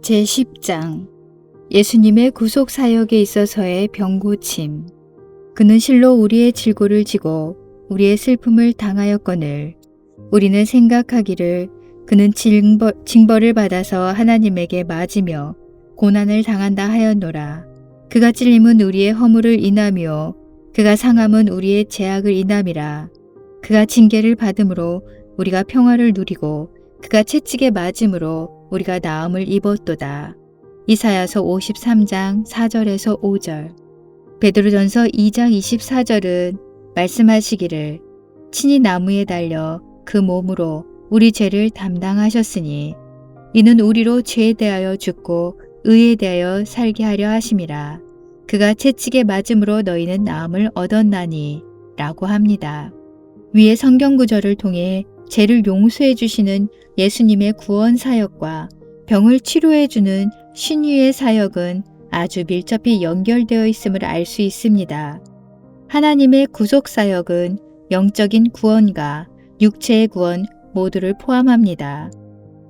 제10장 예수님의 구속 사역에 있어서의 병고침. 그는 실로 우리의 질고를 지고 우리의 슬픔을 당하였거늘 우리는 생각하기를 그는 징벌을 받아서 하나님에게 맞으며 고난을 당한다 하였노라. 그가 찔림은 우리의 허물을 인하며 그가 상함은 우리의 죄악을 인함이라. 그가 징계를 받음으로 우리가 평화를 누리고 그가 채찍에 맞음으로 우리가 나음을 입었도다. 이사야서 53장 4절에서 5절. 베드로전서 2장 24절은 말씀하시기를 친히 나무에 달려 그 몸으로 우리 죄를 담당하셨으니 이는 우리로 죄에 대하여 죽고 의에 대하여 살게 하려 하심이라. 그가 채찍에 맞음으로 너희는 나음을 얻었나니 라고 합니다. 위의 성경 구절을 통해 죄를 용서해 주시는 예수님의 구원 사역과 병을 치료해 주는 신유의 사역은 아주 밀접히 연결되어 있음을 알 수 있습니다. 하나님의 구속 사역은 영적인 구원과 육체의 구원 모두를 포함합니다.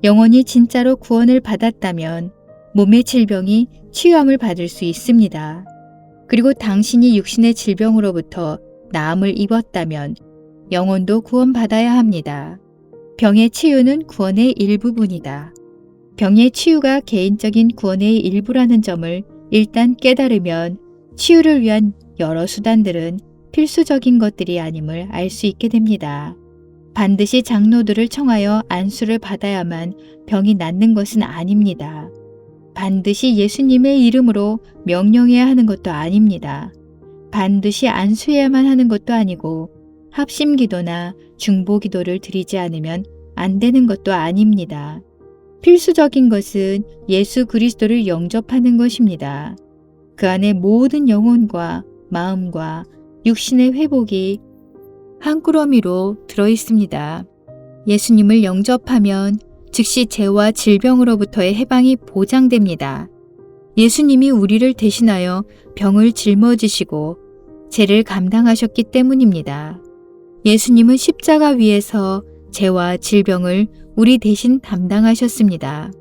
영혼이 진짜로 구원을 받았다면 몸의 질병이 치유함을 받을 수 있습니다. 그리고 당신이 육신의 질병으로부터 나음을 입었다면 영혼도 구원받아야 합니다. 병의 치유는 구원의 일부분이다. 병의 치유가 개인적인 구원의 일부라는 점을 일단 깨달으면 치유를 위한 여러 수단들은 필수적인 것들이 아님을 알 수 있게 됩니다. 반드시 장로들을 청하여 안수를 받아야만 병이 낫는 것은 아닙니다. 반드시 예수님의 이름으로 명령해야 하는 것도 아닙니다. 반드시 안수해야만 하는 것도 아니고 합심기도나 중보기도를 드리지 않으면 안 되는 것도 아닙니다. 필수적인 것은 예수 그리스도를 영접하는 것입니다. 그 안에 모든 영혼과 마음과 육신의 회복이 한 꾸러미로 들어있습니다. 예수님을 영접하면 즉시 죄와 질병으로부터의 해방이 보장됩니다. 예수님이 우리를 대신하여 병을 짊어지시고 죄를 감당하셨기 때문입니다. 예수님은 십자가 위에서 죄와 질병을 우리 대신 담당하셨습니다.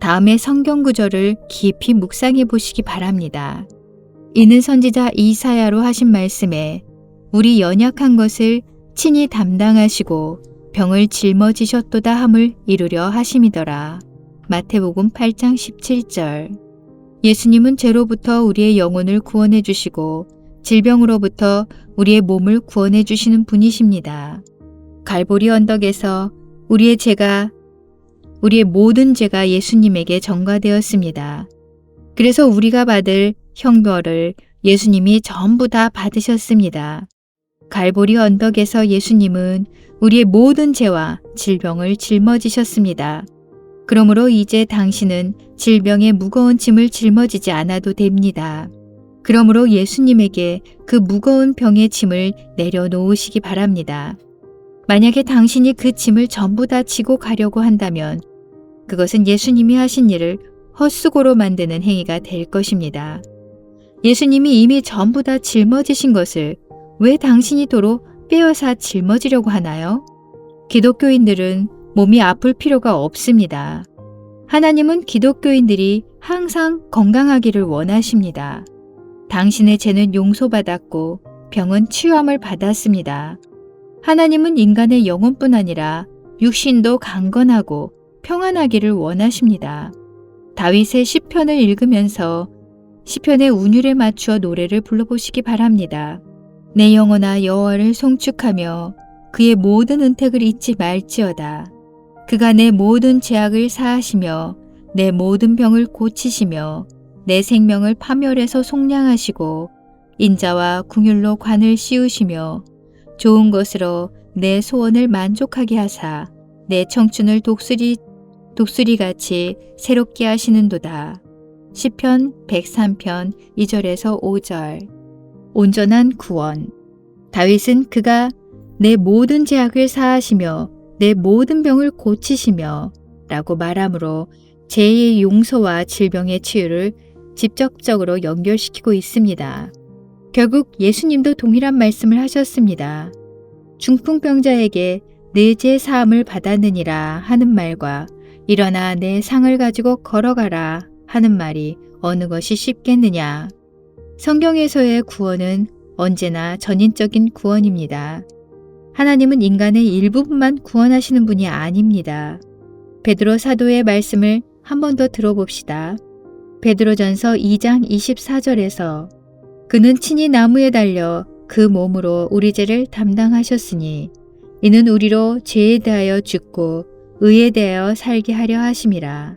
다음의 성경 구절을 깊이 묵상해 보시기 바랍니다. 이는 선지자 이사야로 하신 말씀에 우리 연약한 것을 친히 담당하시고 병을 짊어지셨도다 함을 이루려 하심이더라. 마태복음 8장 17절. 예수님은 죄로부터 우리의 영혼을 구원해 주시고 질병으로부터 우리의 몸을 구원해 주시는 분이십니다. 갈보리 언덕에서 우리의 모든 죄가 예수님에게 전가되었습니다. 그래서 우리가 받을 형벌을 예수님이 전부 다 받으셨습니다. 갈보리 언덕에서 예수님은 우리의 모든 죄와 질병을 짊어지셨습니다. 그러므로 이제 당신은 질병의 무거운 짐을 짊어지지 않아도 됩니다. 그러므로 예수님에게 그 무거운 병의 짐을 내려놓으시기 바랍니다. 만약에 당신이 그 짐을 전부 다 지고 가려고 한다면 그것은 예수님이 하신 일을 헛수고로 만드는 행위가 될 것입니다. 예수님이 이미 전부 다 짊어지신 것을 왜 당신이 도로 빼앗아 짊어지려고 하나요? 기독교인들은 몸이 아플 필요가 없습니다. 하나님은 기독교인들이 항상 건강하기를 원하십니다. 당신의 죄는 용서받았고 병은 치유함을 받았습니다. 하나님은 인간의 영혼뿐 아니라 육신도 강건하고 평안하기를 원하십니다. 다윗의 시편을 읽으면서 시편의 운율에 맞추어 노래를 불러보시기 바랍니다. 내 영혼아 여호와를 송축하며 그의 모든 은택을 잊지 말지어다. 그가 내 모든 죄악을 사하시며 내 모든 병을 고치시며 내 생명을 파멸해서 속량하시고 인자와 궁율로 관을 씌우시며 좋은 것으로 내 소원을 만족하게 하사 내 청춘을 독수리같이 새롭게 하시는도다. 시편 103편 2절에서 5절. 온전한 구원. 다윗은 그가 내 모든 죄악을 사하시며 내 모든 병을 고치시며 라고 말하므로 죄의 용서와 질병의 치유를 직접적으로 연결시키고 있습니다. 결국 예수님도 동일한 말씀을 하셨습니다. 중풍병자에게 내 죄 사함을 받았느니라 하는 말과 일어나 내 상을 가지고 걸어가라 하는 말이 어느 것이 쉽겠느냐. 성경에서의 구원은 언제나 전인적인 구원입니다. 하나님은 인간의 일부분만 구원하시는 분이 아닙니다. 베드로 사도의 말씀을 한 번 더 들어봅시다. 베드로전서 2장 24절에서 그는 친히 나무에 달려 그 몸으로 우리 죄를 담당하셨으니 이는 우리로 죄에 대하여 죽고 의에 대하여 살게 하려 하심이라.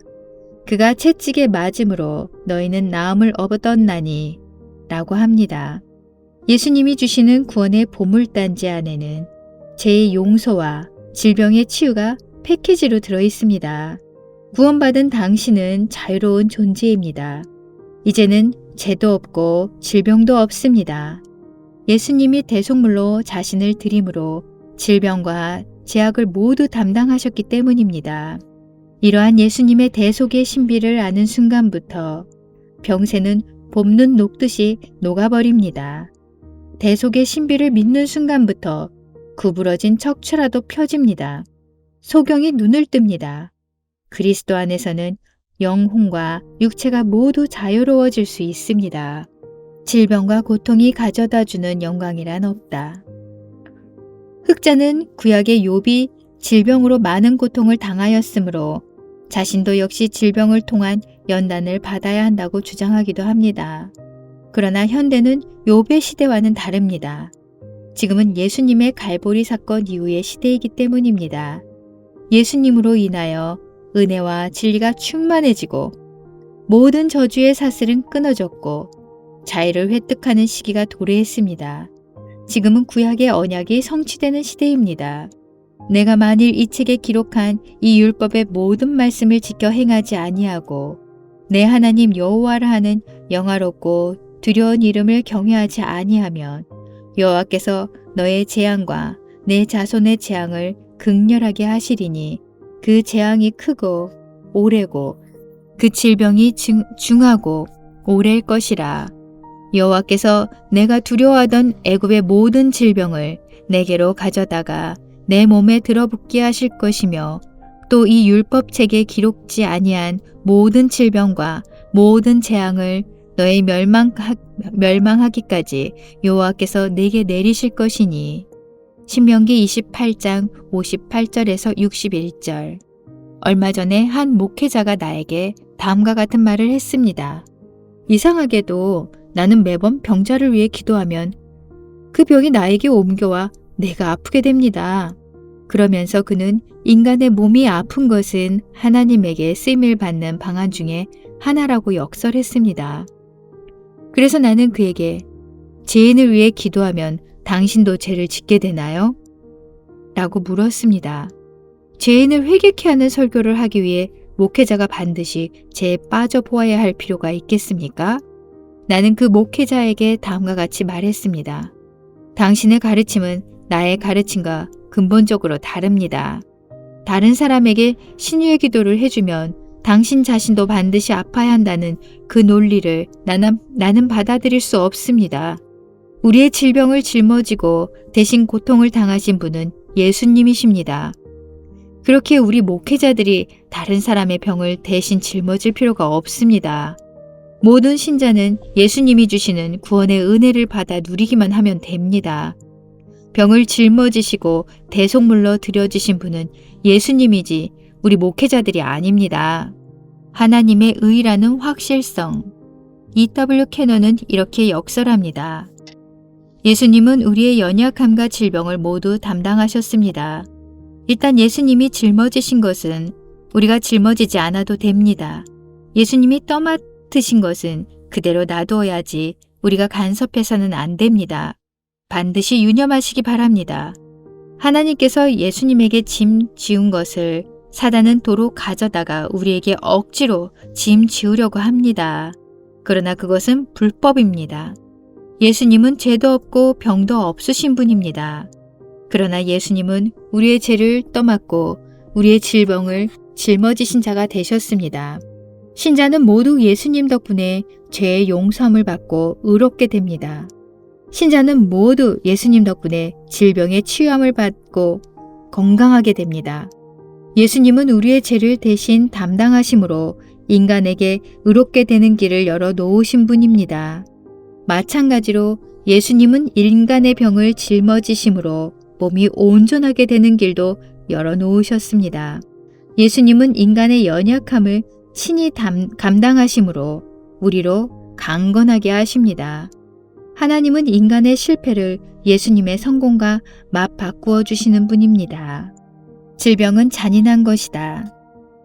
그가 채찍에 맞음으로 너희는 나음을 얻었나니 라고 합니다. 예수님이 주시는 구원의 보물단지 안에는 죄의 용서와 질병의 치유가 패키지로 들어있습니다. 구원받은 당신은 자유로운 존재입니다. 이제는 죄도 없고 질병도 없습니다. 예수님이 대속물로 자신을 드림으로 질병과 죄악을 모두 담당하셨기 때문입니다. 이러한 예수님의 대속의 신비를 아는 순간부터 병세는 봄눈 녹듯이 녹아버립니다. 대속의 신비를 믿는 순간부터 구부러진 척추라도 펴집니다. 소경이 눈을 뜹니다. 그리스도 안에서는 영혼과 육체가 모두 자유로워질 수 있습니다. 질병과 고통이 가져다주는 영광이란 없다. 흑자는 구약의 욥이 질병으로 많은 고통을 당하였으므로 자신도 역시 질병을 통한 연단을 받아야 한다고 주장하기도 합니다. 그러나 현대는 욥의 시대와는 다릅니다. 지금은 예수님의 갈보리 사건 이후의 시대이기 때문입니다. 예수님으로 인하여 은혜와 진리가 충만해지고 모든 저주의 사슬은 끊어졌고 자유를 획득하는 시기가 도래했습니다. 지금은 구약의 언약이 성취되는 시대입니다. 내가 만일 이 책에 기록한 이 율법의 모든 말씀을 지켜 행하지 아니하고 내 하나님 여호와라 하는 영화롭고 두려운 이름을 경외하지 아니하면 여호와께서 너의 재앙과 내 자손의 재앙을 극렬하게 하시리니 그 재앙이 크고 오래고 그 질병이 중하고 오래일 것이라. 여호와께서 내가 두려워하던 애굽의 모든 질병을 내게로 가져다가 내 몸에 들어붙게 하실 것이며 또 이 율법책에 기록지 아니한 모든 질병과 모든 재앙을 너의 멸망하기까지 여호와께서 내게 내리실 것이니. 신명기 28장 58절에서 61절. 얼마 전에 한 목회자가 나에게 다음과 같은 말을 했습니다. 이상하게도 나는 매번 병자를 위해 기도하면 그 병이 나에게 옮겨와 내가 아프게 됩니다. 그러면서 그는 인간의 몸이 아픈 것은 하나님에게 쓰임을 받는 방안 중에 하나라고 역설했습니다. 그래서 나는 그에게 죄인을 위해 기도하면 당신도 죄를 짓게 되나요? 라고 물었습니다. 죄인을 회개케 하는 설교를 하기 위해 목회자가 반드시 죄에 빠져보아야 할 필요가 있겠습니까? 나는 그 목회자에게 다음과 같이 말했습니다. 당신의 가르침은 나의 가르침과 근본적으로 다릅니다. 다른 사람에게 신유의 기도를 해주면 당신 자신도 반드시 아파야 한다는 그 논리를 나는 받아들일 수 없습니다. 우리의 질병을 짊어지고 대신 고통을 당하신 분은 예수님이십니다. 그렇게 우리 목회자들이 다른 사람의 병을 대신 짊어질 필요가 없습니다. 모든 신자는 예수님이 주시는 구원의 은혜를 받아 누리기만 하면 됩니다. 병을 짊어지시고 대속물로 들여주신 분은 예수님이지 우리 목회자들이 아닙니다. 하나님의 의라는 확실성. E.W. 캐넌은 이렇게 역설합니다. 예수님은 우리의 연약함과 질병을 모두 담당하셨습니다. 일단 예수님이 짊어지신 것은 우리가 짊어지지 않아도 됩니다. 예수님이 떠맡으신 것은 그대로 놔두어야지 우리가 간섭해서는 안 됩니다. 반드시 유념하시기 바랍니다. 하나님께서 예수님에게 짐 지운 것을 사단은 도로 가져다가 우리에게 억지로 짐 지우려고 합니다. 그러나 그것은 불법입니다. 예수님은 죄도 없고 병도 없으신 분입니다. 그러나 예수님은 우리의 죄를 떠맡고 우리의 질병을 짊어지신 자가 되셨습니다. 신자는 모두 예수님 덕분에 죄의 용서함을 받고 의롭게 됩니다. 신자는 모두 예수님 덕분에 질병의 치유함을 받고 건강하게 됩니다. 예수님은 우리의 죄를 대신 담당하심으로 인간에게 의롭게 되는 길을 열어 놓으신 분입니다. 마찬가지로 예수님은 인간의 병을 짊어지심으로 몸이 온전하게 되는 길도 열어 놓으셨습니다. 예수님은 인간의 연약함을 친히 감당하심으로 우리로 강건하게 하십니다. 하나님은 인간의 실패를 예수님의 성공과 맞바꾸어 주시는 분입니다. 질병은 잔인한 것이다.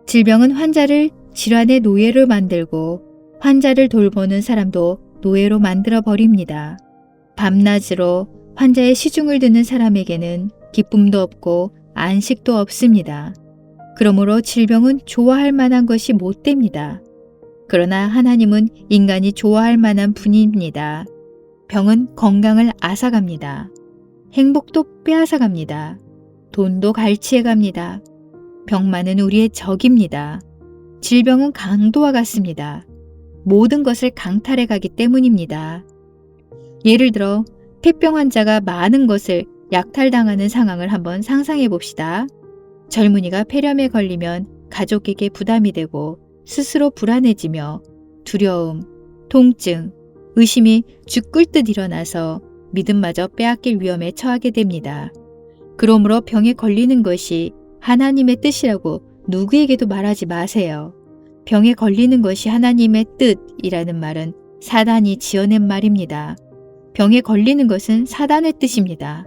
질병은 환자를 질환의 노예로 만들고 환자를 돌보는 사람도 노예로 만들어 버립니다. 밤낮으로 환자의 시중을 듣는 사람에게는 기쁨도 없고 안식도 없습니다. 그러므로 질병은 좋아할 만한 것이 못 됩니다. 그러나 하나님은 인간이 좋아할 만한 분입니다. 병은 건강을 앗아갑니다. 행복도 빼앗아갑니다. 돈도 갈취해갑니다. 병만은 우리의 적입니다. 질병은 강도와 같습니다. 모든 것을 강탈해가기 때문입니다. 예를 들어 폐병 환자가 많은 것을 약탈당하는 상황을 한번 상상해 봅시다. 젊은이가 폐렴에 걸리면 가족에게 부담이 되고 스스로 불안해지며 두려움, 통증, 의심이 죽꿀듯 일어나서 믿음마저 빼앗길 위험에 처하게 됩니다. 그러므로 병에 걸리는 것이 하나님의 뜻이라고 누구에게도 말하지 마세요. 병에 걸리는 것이 하나님의 뜻이라는 말은 사단이 지어낸 말입니다. 병에 걸리는 것은 사단의 뜻입니다.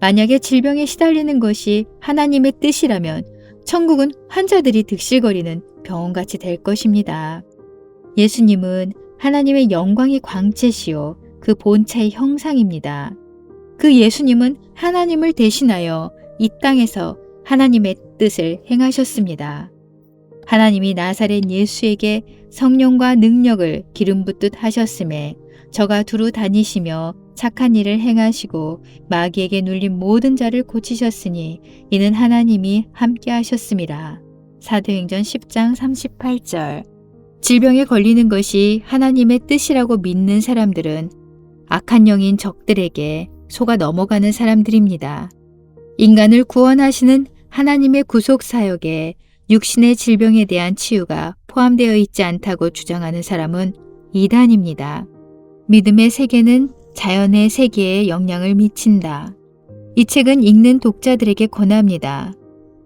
만약에 질병에 시달리는 것이 하나님의 뜻이라면 천국은 환자들이 득실거리는 병원같이 될 것입니다. 예수님은 하나님의 영광의 광채시요 그 본체의 형상입니다. 그 예수님은 하나님을 대신하여 이 땅에서 하나님의 뜻을 행하셨습니다. 하나님이 나사렛 예수에게 성령과 능력을 기름 붓듯 하셨음에 저가 두루 다니시며 착한 일을 행하시고 마귀에게 눌린 모든 자를 고치셨으니 이는 하나님이 함께 하셨습니다. 사도행전 10장 38절. 질병에 걸리는 것이 하나님의 뜻이라고 믿는 사람들은 악한 영인 적들에게 속아 넘어가는 사람들입니다. 인간을 구원하시는 하나님의 구속 사역에 육신의 질병에 대한 치유가 포함되어 있지 않다고 주장하는 사람은 이단입니다. 믿음의 세계는 자연의 세계에 영향을 미친다. 이 책은 읽는 독자들에게 권합니다.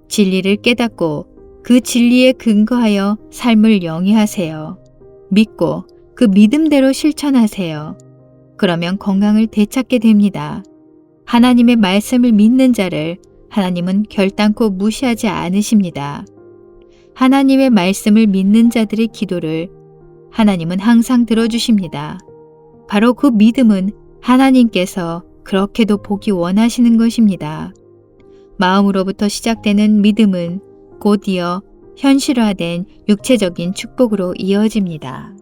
진리를 깨닫고 그 진리에 근거하여 삶을 영위하세요. 믿고 그 믿음대로 실천하세요. 그러면 건강을 되찾게 됩니다. 하나님의 말씀을 믿는 자를 하나님은 결단코 무시하지 않으십니다. 하나님의 말씀을 믿는 자들의 기도를 하나님은 항상 들어주십니다. 바로 그 믿음은 하나님께서 그렇게도 보기 원하시는 것입니다. 마음으로부터 시작되는 믿음은 곧이어 현실화된 육체적인 축복으로 이어집니다.